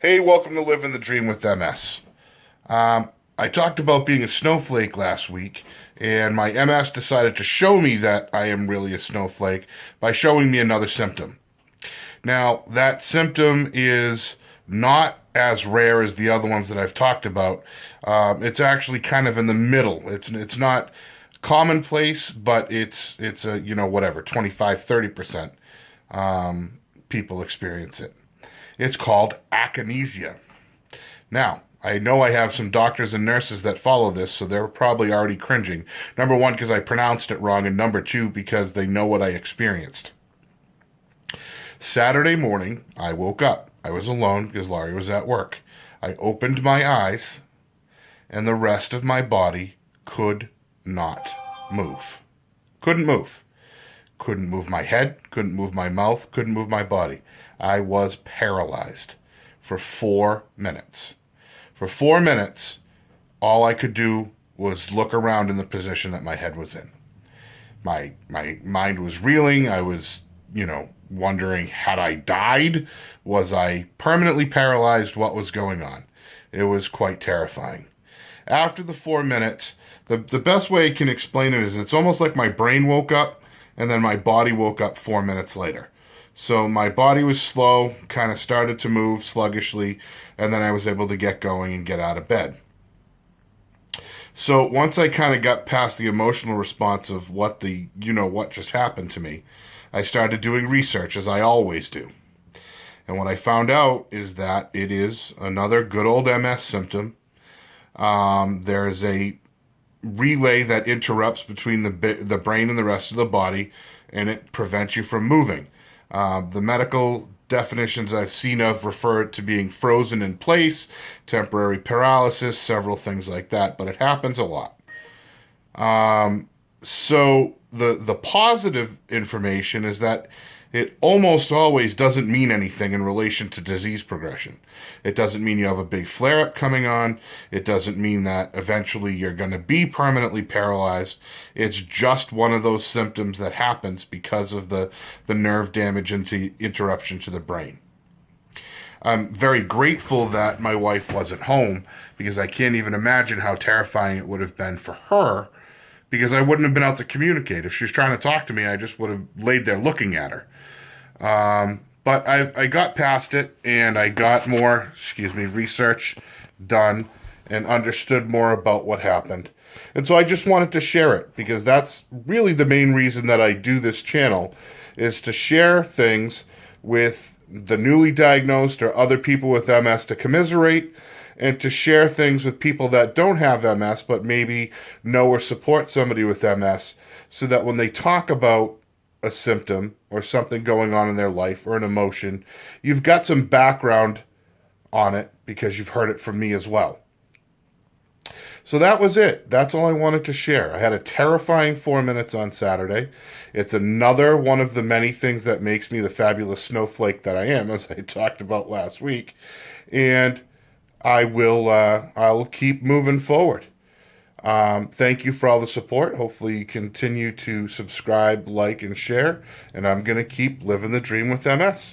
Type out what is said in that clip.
Hey, welcome to Living the Dream with MS. I talked about being a snowflake last week, and my MS decided to show me that I am really a snowflake by showing me another symptom. Now, that symptom is not as rare as the other ones that I've talked about. It's actually kind of in the middle. It's not commonplace, but it's a, 25-30% people experience it. It's called akinesia. Now, I know I have some doctors and nurses that follow this, so they're probably already cringing. Number one, because I pronounced it wrong, and number two, because they know what I experienced. Saturday morning, I woke up. I was alone because Laurie was at work. I opened my eyes, and the rest of my body could not move. Couldn't move. Couldn't move my head, couldn't move my mouth, couldn't move my body. I was paralyzed for 4 minutes. For 4 minutes, all I could do was look around in the position that my head was in. My mind was reeling. I was, wondering, had I died? Was I permanently paralyzed? What was going on? It was quite terrifying. After the 4 minutes, the best way I can explain it is it's almost like my brain woke up and then my body woke up 4 minutes later. So my body was slow, kind of started to move sluggishly, and then I was able to get going and get out of bed. So once I kind of got past the emotional response of what just happened to me, I started doing research, as I always do. And what I found out is that it is another good old MS symptom. There's a relay that interrupts between the brain and the rest of the body, and it prevents you from moving. The medical definitions I've seen of refer to being frozen in place, temporary paralysis, several things like that, but it happens a lot. So the positive information is that it almost always doesn't mean anything in relation to disease progression. It doesn't mean you have a big flare-up coming on. It doesn't mean that eventually you're going to be permanently paralyzed. It's just one of those symptoms that happens because of the nerve damage and the interruption to the brain. I'm very grateful that my wife wasn't home because I can't even imagine how terrifying it would have been for her, because I wouldn't have been able to communicate. If she was trying to talk to me, I just would have laid there looking at her. But I got past it, and I got more, research done and understood more about what happened. And so I just wanted to share it, because that's really the main reason that I do this channel, is to share things with the newly diagnosed or other people with MS to commiserate, and to share things with people that don't have MS but maybe know or support somebody with MS, so that when they talk about a symptom or something going on in their life or an emotion, you've got some background on it because you've heard it from me as well. So that was it. That's all I wanted to share. I had a terrifying 4 minutes on Saturday. It's another one of the many things that makes me the fabulous snowflake that I am, as I talked about last week. And I'll keep moving forward. Thank you for all the support. Hopefully you continue to subscribe, like, and share. And I'm going to keep living the dream with MS.